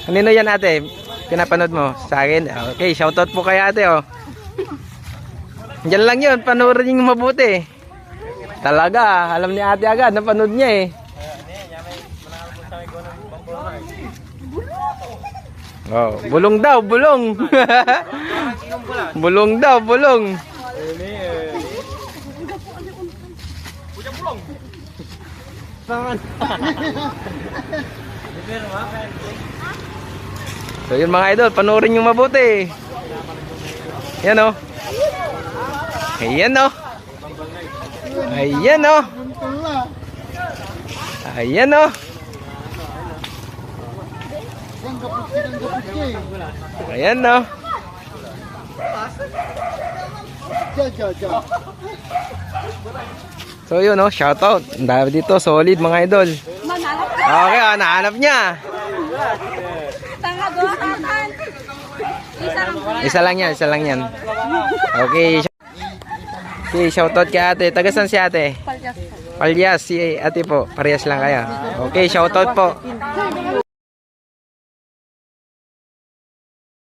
Kanino yan ate? Pinapanood mo? Sa akin? Okay, shoutout po kay ate oh. Diyan lang yun, panoorin yung mabuti. Talaga, alam ni ate agad, napanood niya eh. Oh, bulong daw, bulong. Bulong daw, bulong. So yun mga idol, panoorin yung mabuti. Yan oh. Ayan oh. Ayan oh. Ayan oh. Ayan oh. So yun oh, shoutout. Ang dami dito, solid mga idol. Okay oh, nahanap niya. Isa lang yan, isa lang yan. Okay. Okay, shoutout kay ate. Taga saan si ate? Palyas. Si ate po. Parehas lang kayo. Okay, shoutout po.